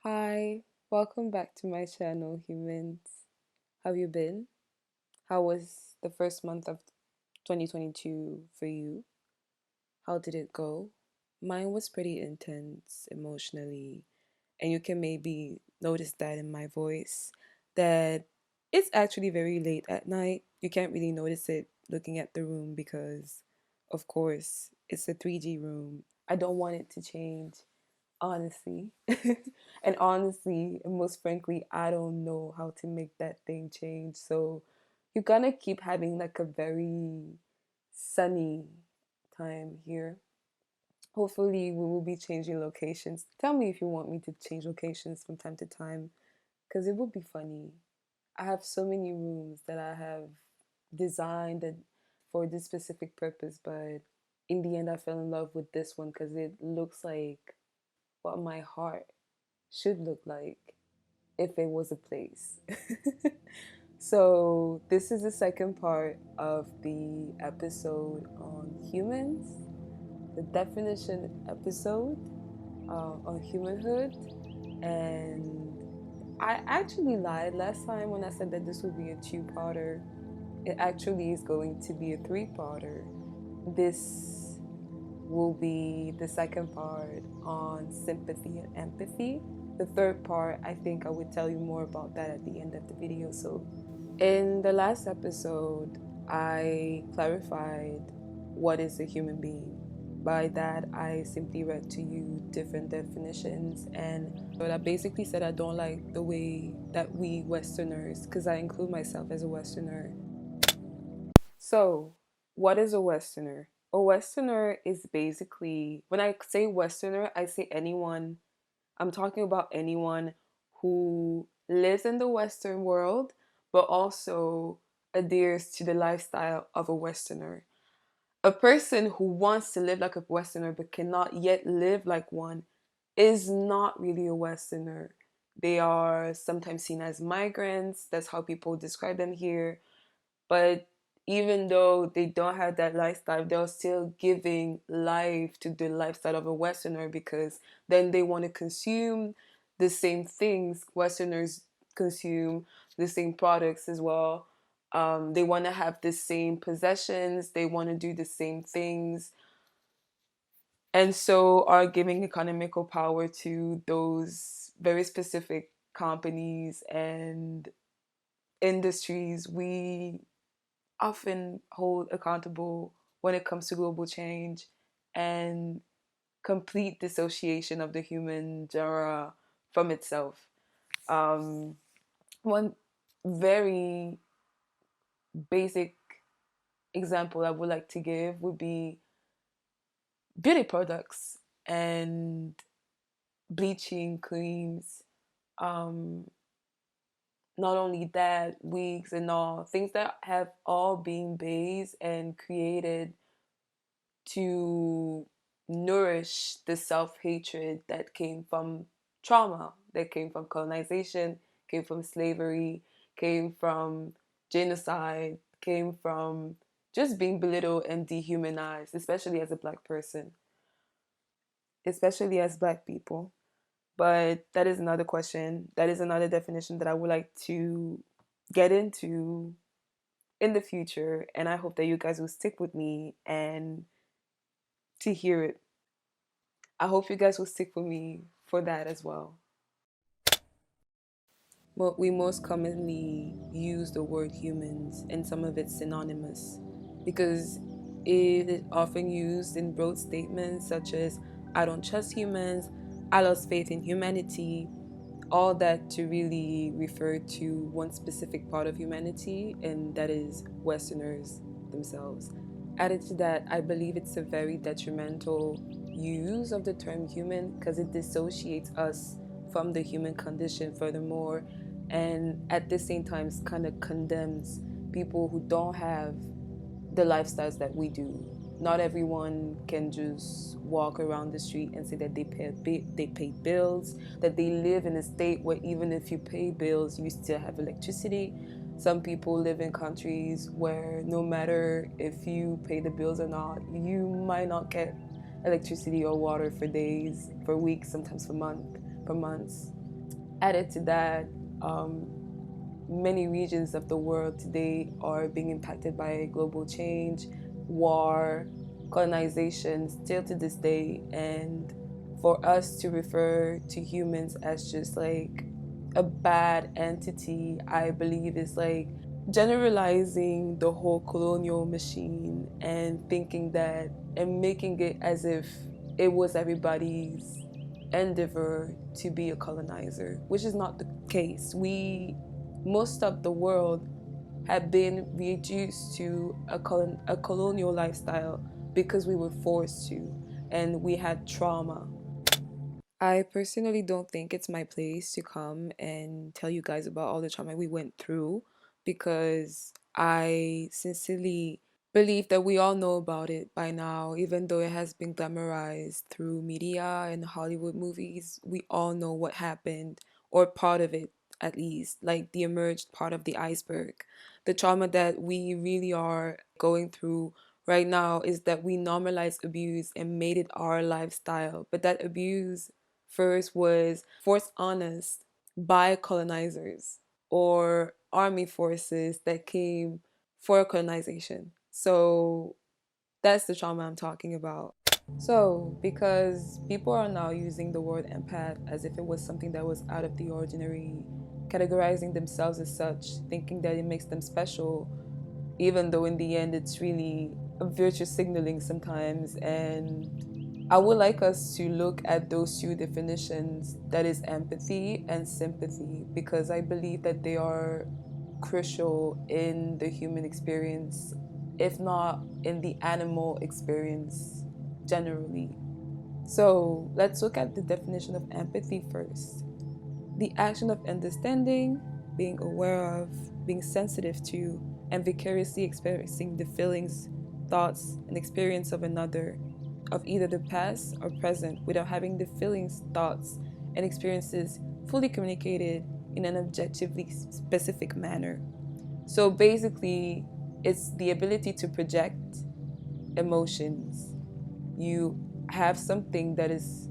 Hi, welcome back to my channel, humans. How have you been? How was the first month of 2022 for you? How did it go? Mine was pretty intense emotionally, and you can maybe notice that in my voice that it's actually very late at night. You can't really notice it looking at the room because, of course, it's a 3G room. I don't want it to change honestly. And honestly, and most frankly, I don't know how to make that thing change. So you're gonna keep having like a very sunny time here. Hopefully, we will be changing locations. Tell me if you want me to change locations from time to time, because it would be funny. I have so many rooms that I have designed for this specific purpose, but in the end, I fell in love with this one because it looks like what my heart should look like if it was a place. So, this is the second part of the episode on humans, the definition episode on humanhood. And I actually lied last time when I said that this would be a two-parter. It actually is going to be a three-parter. This will be the second part on sympathy and empathy. The third part, I think I would tell you more about that at the end of the video. So, in the last episode, I clarified what is a human being. By that, I simply read to you different definitions, and but I basically said I don't like the way that we Westerners, because I include myself as a Westerner. So, what is a Westerner? A Westerner is basically, when I say Westerner, I say anyone, I'm talking about anyone who lives in the Western world, but also adheres to the lifestyle of a Westerner. A person who wants to live like a Westerner but cannot yet live like one is not really a Westerner. They are sometimes seen as migrants. That's how people describe them here. But even though they don't have that lifestyle, they're still giving life to the lifestyle of a Westerner because then they want to consume the same things Westerners consume, the same products as well. They want to have the same possessions, they want to do the same things, and so are giving economical power to those very specific companies and industries we often hold accountable when it comes to global change and complete dissociation of the human genre from itself. Um, One very basic example I would like to give would be beauty products and bleaching creams. Um, Not only that, wigs and all things that have all been based and created to nourish the self-hatred that came from trauma, that came from colonization, came from slavery, came from genocide, came from just being belittled and dehumanized, especially as a black person, especially as black people. But that is another question. That is another definition that I would like to get into in the future. And I hope that you guys will stick with me and to hear it. I hope you guys will stick with me for that as well. But we most commonly use the word humans, and some of it's synonymous because it is often used in broad statements such as I don't trust humans, I lost faith in humanity, all that to really refer to one specific part of humanity, and that is Westerners themselves. Added to that, I believe it's a very detrimental use of the term human because it dissociates us from the human condition furthermore, and at the same time kind of condemns people who don't have the lifestyles that we do. Not everyone can just walk around the street and say that they pay bills, that they live in a state where even if you pay bills, you still have electricity. Some people live in countries where no matter if you pay the bills or not, you might not get electricity or water for days, for weeks, sometimes for months. Added to that, um, many regions of the world today are being impacted by global change, war, colonization, still to this day. And for us to refer to humans as just like a bad entity, I believe is like generalizing the whole colonial machine and thinking that and making it as if it was everybody's endeavor to be a colonizer, which is not the case. Most of the world had been reduced to a colonial lifestyle because we were forced to, and we had trauma. I personally don't think it's my place to come and tell you guys about all the trauma we went through because I sincerely believe that we all know about it by now, even though it has been glamorized through media and Hollywood movies. We all know what happened, or part of it at least, like the emerged part of the iceberg. The trauma that we really are going through right now is that we normalized abuse and made it our lifestyle. But that abuse first was forced on us by colonizers or army forces that came for colonization. So that's the trauma I'm talking about. So, because people are now using the word empath as if it was something that was out of the ordinary, categorizing themselves as such, thinking that it makes them special, even though in the end it's really a virtue signaling sometimes. And I would like us to look at those two definitions, that is empathy and sympathy, because I believe that they are crucial in the human experience, if not in the animal experience generally. So let's look at the definition of empathy first. The action of understanding, being aware of, being sensitive to, and vicariously experiencing the feelings, thoughts, and experience of another, of either the past or present, without having the feelings, thoughts, and experiences fully communicated in an objectively specific manner. So basically, it's the ability to project emotions. You have something that is,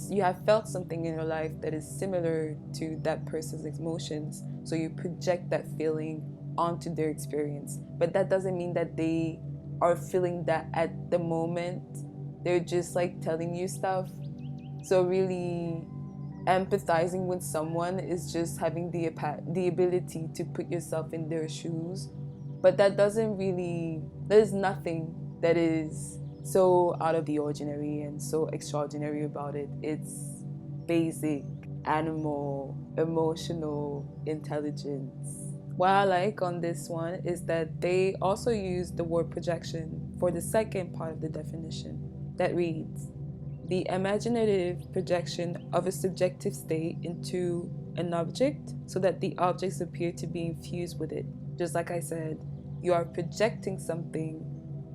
you have felt something in your life that is similar to that person's emotions, so you project that feeling onto their experience. But that doesn't mean that they are feeling that at the moment. They're just like telling you stuff. So really, empathizing with someone is just having the ability to put yourself in their shoes. But that doesn't really, there's nothing that is so out of the ordinary and so extraordinary about it. It's basic animal emotional intelligence. What I like on this one is that they also use the word projection for the second part of the definition, that reads, the imaginative projection of a subjective state into an object so that the objects appear to be infused with it. Just like I said, you are projecting something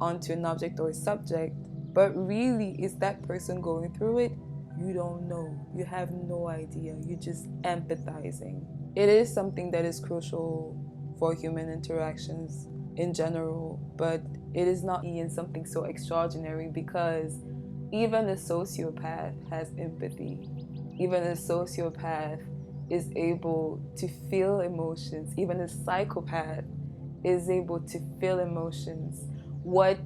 onto an object or a subject, but really, is that person going through it? You don't know. You have no idea. You're just empathizing. It is something that is crucial for human interactions in general, but it is not in something so extraordinary because even a sociopath has empathy. Even a sociopath is able to feel emotions. Even a psychopath is able to feel emotions. What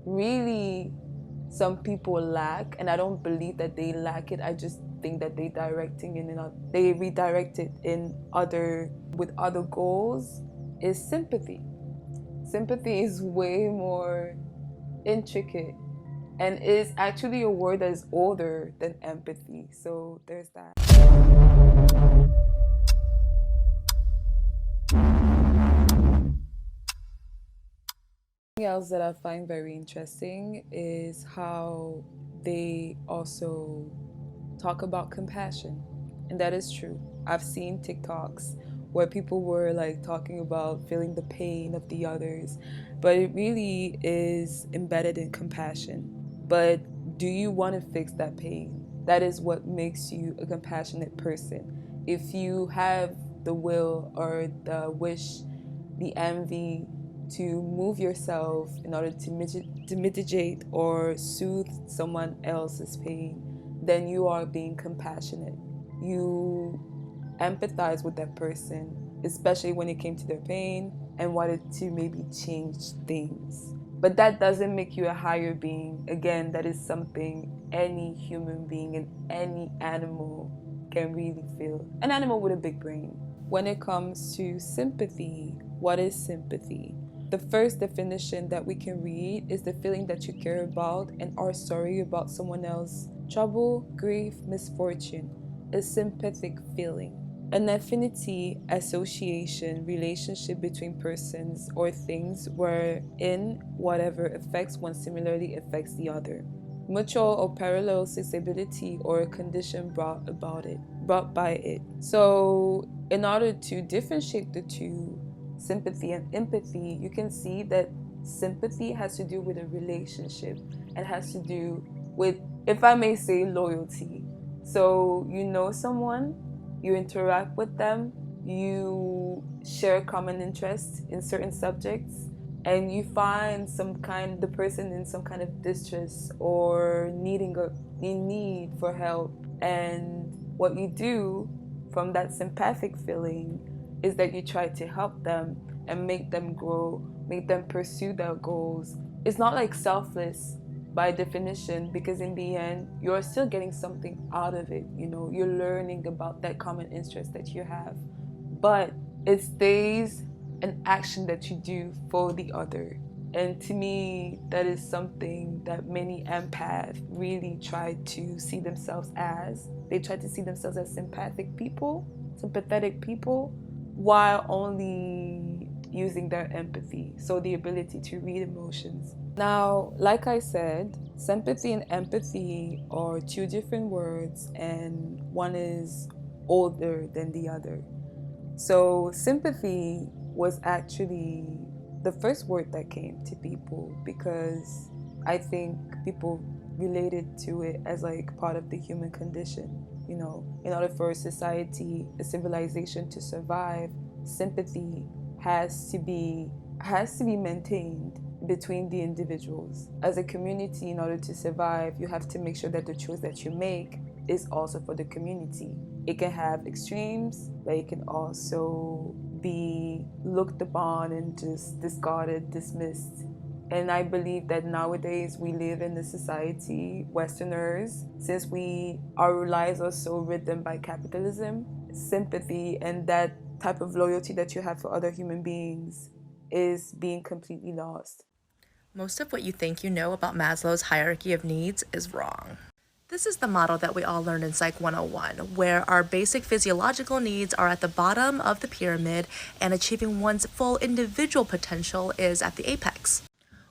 really some people lack, and I don't believe that they lack it, I just think that they redirect it in other with other goals, is sympathy. Sympathy is way more intricate and is actually a word that is older than empathy. So there's that. Something else that I find very interesting is how they also talk about compassion. And that is true. I've seen TikToks where people were like talking about feeling the pain of the others, but it really is embedded in compassion. But do you want to fix that pain? That is what makes you a compassionate person. If you have the will or the wish, the envy to move yourself in order to mitigate or soothe someone else's pain, then you are being compassionate. You empathize with that person, especially when it came to their pain, and wanted to maybe change things. But that doesn't make you a higher being. Again, that is something any human being and any animal can really feel. An animal with a big brain. When it comes to sympathy, what is sympathy? The first definition that we can read is the feeling that you care about and are sorry about someone else's trouble, grief, misfortune. A sympathetic feeling. An affinity, association, relationship between persons or things wherein whatever affects one similarly affects the other. Mutual or parallel sensibility or a condition brought by it. So in order to differentiate the two, sympathy and empathy, you can see that sympathy has to do with a relationship and has to do with, if I may say, loyalty. So you know someone, you interact with them, you share common interests in certain subjects, and you find the person in some kind of distress or in need for help, and what you do from that sympathetic feeling is that you try to help them and make them grow, make them pursue their goals. It's not like selfless by definition, because in the end you're still getting something out of it. You're learning about that common interest that you have, but it stays an action that you do for the other. And to me, that is something that many empaths really try to see themselves as. They try to see themselves as sympathetic people, while only using their empathy, so the ability to read emotions. Now, like I said, sympathy and empathy are two different words, and one is older than the other. So sympathy was actually the first word that came to people, because I think people related to it as like part of the human condition. In order for a society, a civilization to survive, sympathy has to be maintained between the individuals. As a community, in order to survive, you have to make sure that the choice that you make is also for the community. It can have extremes, but it can also be looked upon and just discarded, dismissed. And I believe that nowadays we live in a society, Westerners, since our lives are so rhythm by capitalism, sympathy and that type of loyalty that you have for other human beings is being completely lost. Most of what you think you know about Maslow's hierarchy of needs is wrong. This is the model that we all learned in Psych 101, where our basic physiological needs are at the bottom of the pyramid and achieving one's full individual potential is at the apex.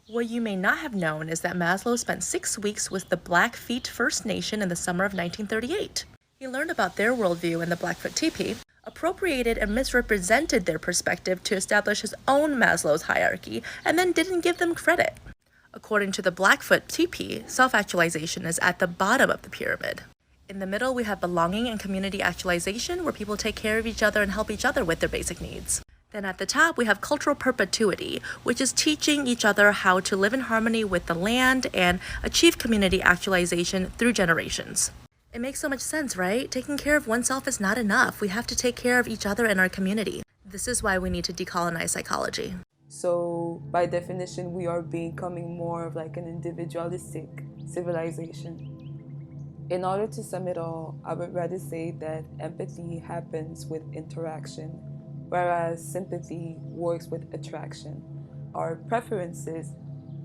What you may not have known is that Maslow spent 6 weeks with the Blackfeet First Nation in the summer of 1938. He learned about their worldview in the Blackfoot teepee, appropriated and misrepresented their perspective to establish his own Maslow's hierarchy, and then didn't give them credit. According to the Blackfoot teepee, self-actualization is at the bottom of the pyramid. In the middle, we have belonging and community actualization, where people take care of each other and help each other with their basic needs. Then at the top, we have cultural perpetuity, which is teaching each other how to live in harmony with the land and achieve community actualization through generations. It makes so much sense, right? Taking care of oneself is not enough. We have to take care of each other and our community. This is why we need to decolonize psychology. So by definition, we are becoming more of like an individualistic civilization. In order to sum it all, I would rather say that empathy happens with interaction, whereas sympathy works with attraction. Our preferences,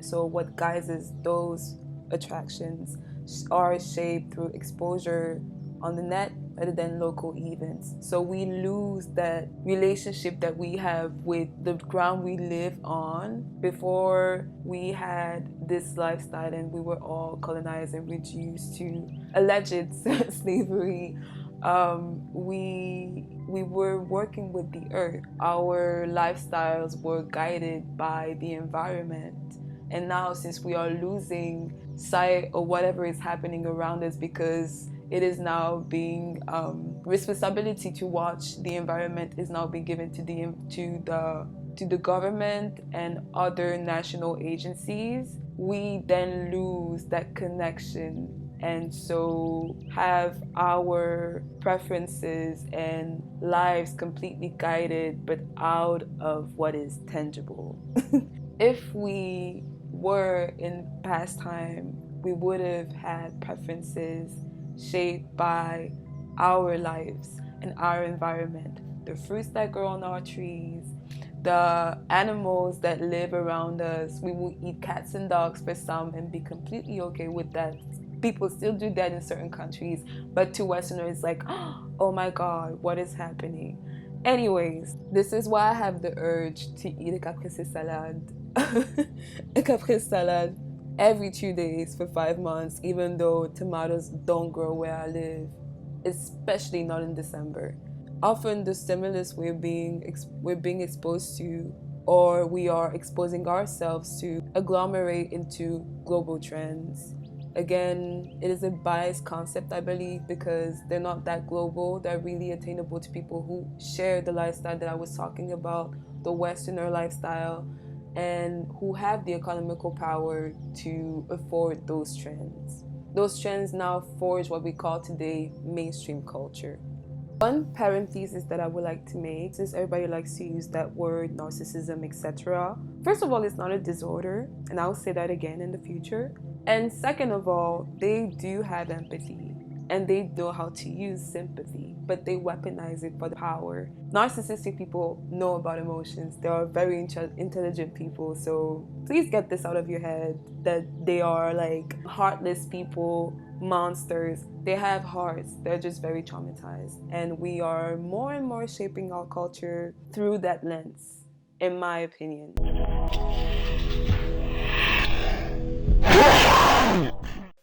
so what guides those attractions, are shaped through exposure on the net rather than local events. So we lose that relationship that we have with the ground we live on. Before we had this lifestyle and we were all colonized and reduced to alleged slavery, we were working with the earth. Our lifestyles were guided by the environment. And now, since we are losing sight of whatever is happening around us, because it is now being responsibility to watch the environment is now being given to the government and other national agencies, we then lose that connection and so have our preferences and lives completely guided but out of what is tangible. If we were in past time, we would have had preferences shaped by our lives and our environment, the fruits that grow on our trees, the animals that live around us. We will eat cats and dogs for some and be completely okay with that. People still do that in certain countries, but to Westerners, like, oh my God, what is happening? Anyways, this is why I have the urge to eat a caprese salad, a caprese salad every 2 days for 5 months, even though tomatoes don't grow where I live, especially not in December. Often the stimulus we're being exposed to, or we are exposing ourselves to, agglomerate into global trends. Again, it is a biased concept, I believe, because they're not that global. They're really attainable to people who share the lifestyle that I was talking about, the Westerner lifestyle, and who have the economical power to afford those trends. Those trends now forge what we call today mainstream culture. One parenthesis that I would like to make, since everybody likes to use that word, narcissism, etc. First of all, it's not a disorder, and I'll say that again in the future. And second of all, they do have empathy and they know how to use sympathy, but they weaponize it for the power. Narcissistic people know about emotions. They are very intelligent people, so please get this out of your head that they are like heartless people, monsters. They have hearts, they're just very traumatized, and we are more and more shaping our culture through that lens, in my opinion.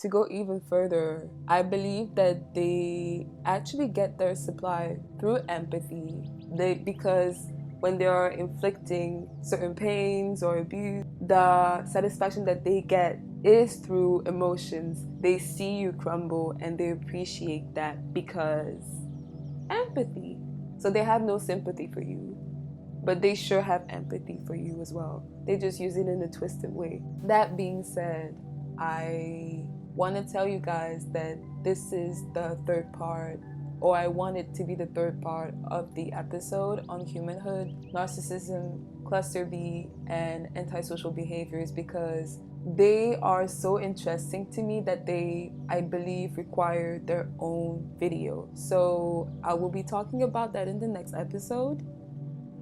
To go even further, I believe that they actually get their supply through empathy. Because when they are inflicting certain pains or abuse, the satisfaction that they get is through emotions. They see you crumble and they appreciate that because empathy. So they have no sympathy for you, but they sure have empathy for you as well. They just use it in a twisted way. That being said, I want to tell you guys that this is the third part, or I want it to be the third part of the episode on humanhood, narcissism, cluster B, and antisocial behaviors, because they are so interesting to me that they, I believe, require their own video. So I will be talking about that in the next episode,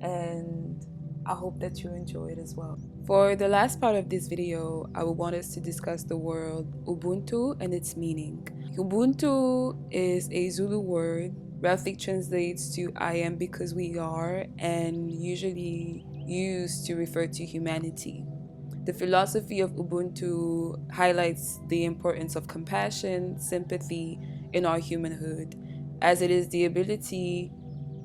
and I hope that you enjoy it as well. For the last part of this video, I would want us to discuss the word Ubuntu and its meaning. Ubuntu is a Zulu word, roughly translates to I am because we are, and usually used to refer to humanity. The philosophy of Ubuntu highlights the importance of compassion, sympathy in our humanhood, as it is the ability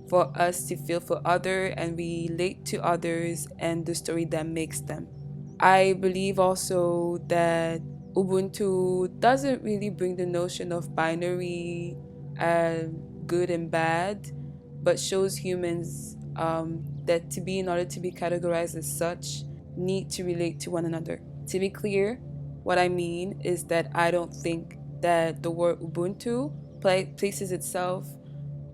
for us to feel for others and relate to others and the story that makes them. I believe also that Ubuntu doesn't really bring the notion of binary good and bad, but shows humans that in order to be categorized as such, need to relate to one another. To be clear, what I mean is that I don't think that the word Ubuntu places itself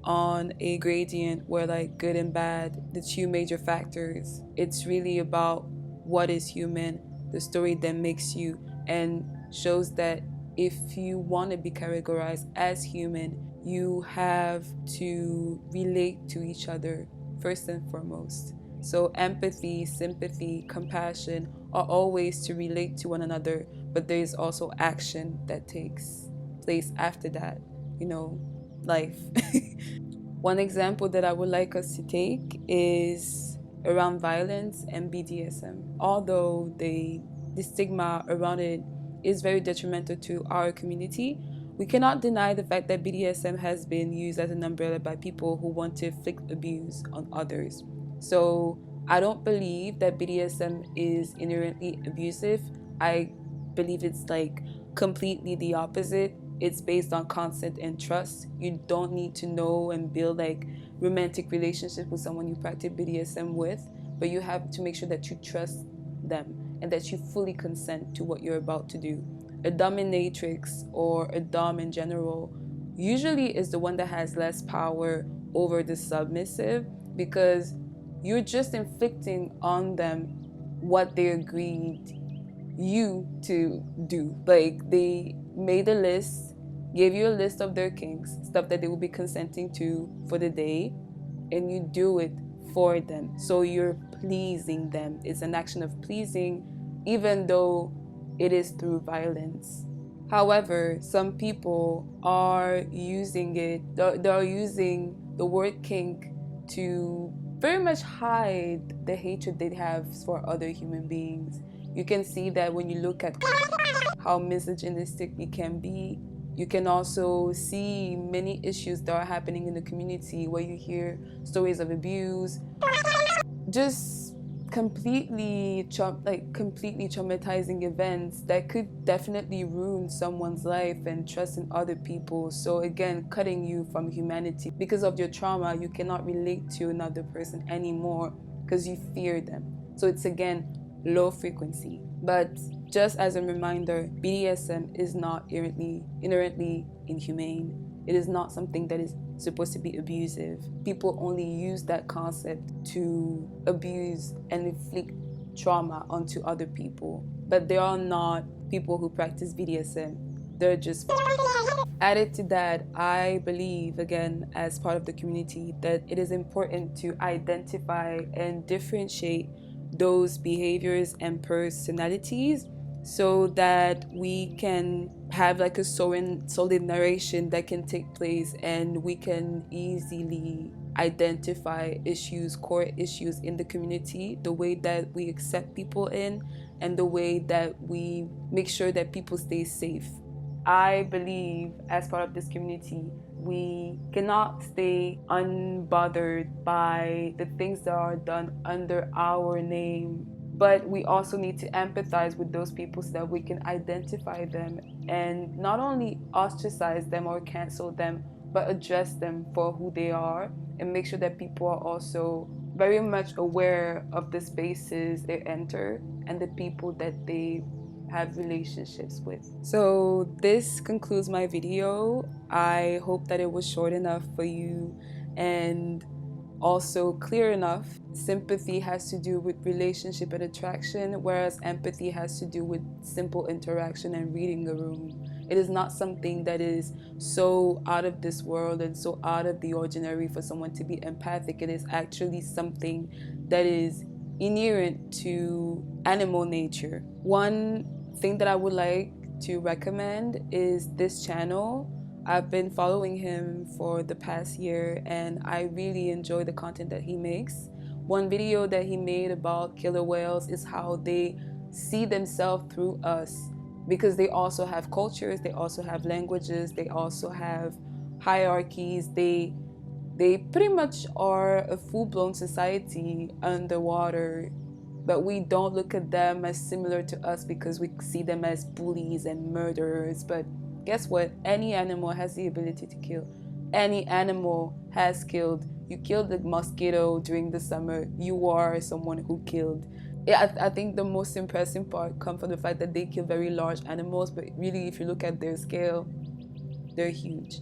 on a gradient where like good and bad, the two major factors. It's really about what is human, the story that makes you, and shows that if you want to be categorized as human, you have to relate to each other first and foremost. So empathy, sympathy, compassion are all ways to relate to one another, but there is also action that takes place after that, life. One example that I would like us to take is around violence and BDSM. Although the stigma around it is very detrimental to our community, we cannot deny the fact that BDSM has been used as an umbrella by people who want to inflict abuse on others. So I don't believe that BDSM is inherently abusive. I believe it's like completely the opposite. It's based on consent and trust. You don't need to know and build like romantic relationships with someone you practice BDSM with, but you have to make sure that you trust them and that you fully consent to what you're about to do. a dominatrix or a dom in general usually is the one that has less power over the submissive, because you're just inflicting on them what they agreed you to do. Like, they made a list, gave you a list of their kinks, stuff that they will be consenting to for the day, and you do it for them. So you're pleasing them. It's an action of pleasing, even though it is through violence. However, some people are using they're using the word kink to very much hide the hatred they have for other human beings. You can see that when you look at how misogynistic it can be. You can also see many issues that are happening in the community where you hear stories of abuse, just completely traumatizing events that could definitely ruin someone's life and trust in other people. So again, cutting you from humanity. Because of your trauma, you cannot relate to another person anymore because you fear them. So it's again low frequency. But just as a reminder, BDSM is not inherently inhumane. It is not something that is supposed to be abusive. People only use that concept to abuse and inflict trauma onto other people. But they are not people who practice BDSM. They're just... Added to that, I believe, again, as part of the community, that it is important to identify and differentiate those behaviors and personalities so that we can have like a solid narration that can take place, and we can easily identify core issues in the community, the way that we accept people in, and the way that we make sure that people stay safe. I believe, as part of this community, we cannot stay unbothered by the things that are done under our name, but we also need to empathize with those people so that we can identify them and not only ostracize them or cancel them, but address them for who they are, and make sure that people are also very much aware of the spaces they enter and the people that they have relationships with. So this concludes my video. I hope that it was short enough for you and also clear enough. Sympathy has to do with relationship and attraction, whereas empathy has to do with simple interaction and reading the room. It is not something that is so out of this world and so out of the ordinary for someone to be empathic. It is actually something that is inherent to animal nature. One thing that I would like to recommend is this channel. I've been following him for the past year and I really enjoy the content that he makes. One video that he made about killer whales is how they see themselves through us, because they also have cultures, they also have languages, they also have hierarchies. They pretty much are a full-blown society underwater, but we don't look at them as similar to us because we see them as bullies and murderers. But guess what? Any animal has the ability to kill. Any animal has killed. You killed a mosquito during the summer, you are someone who killed. I think the most impressive part comes from the fact that they kill very large animals, but really if you look at their scale, they're huge.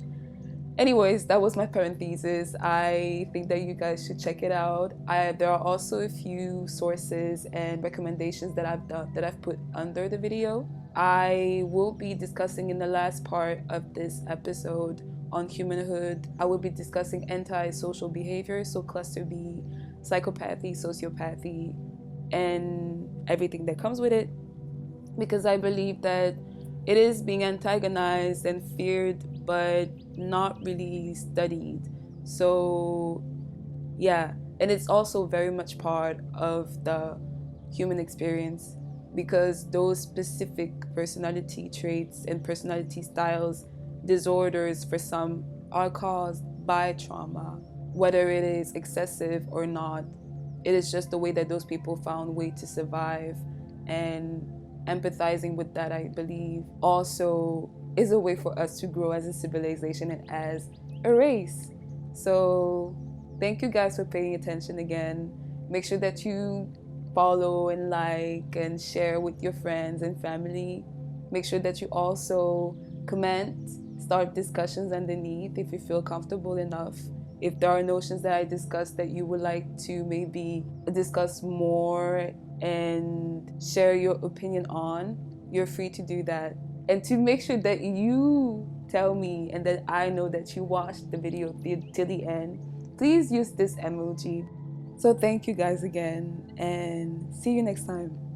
Anyways, that was my parenthesis. I think that you guys should check it out. There are also a few sources and recommendations that I've put under the video. I will be discussing in the last part of this episode on humanhood. I will be discussing antisocial behavior, so cluster B, psychopathy, sociopathy, and everything that comes with it, because I believe that it is being antagonized and feared but not really studied. So yeah, and it's also very much part of the human experience, because those specific personality traits and personality styles, disorders for some, are caused by trauma, whether it is excessive or not. It is just the way that those people found way to survive, and empathizing with that, I believe, also is a way for us to grow as a civilization and as a race. So thank you guys for paying attention again. Make sure that you follow and like and share with your friends and family. Make sure that you also comment, start discussions underneath if you feel comfortable enough. If there are notions that I discussed that you would like to maybe discuss more and share your opinion on, you're free to do that. And to make sure that you tell me and that I know that you watched the video till the end, please use this emoji. So thank you guys again, and see you next time.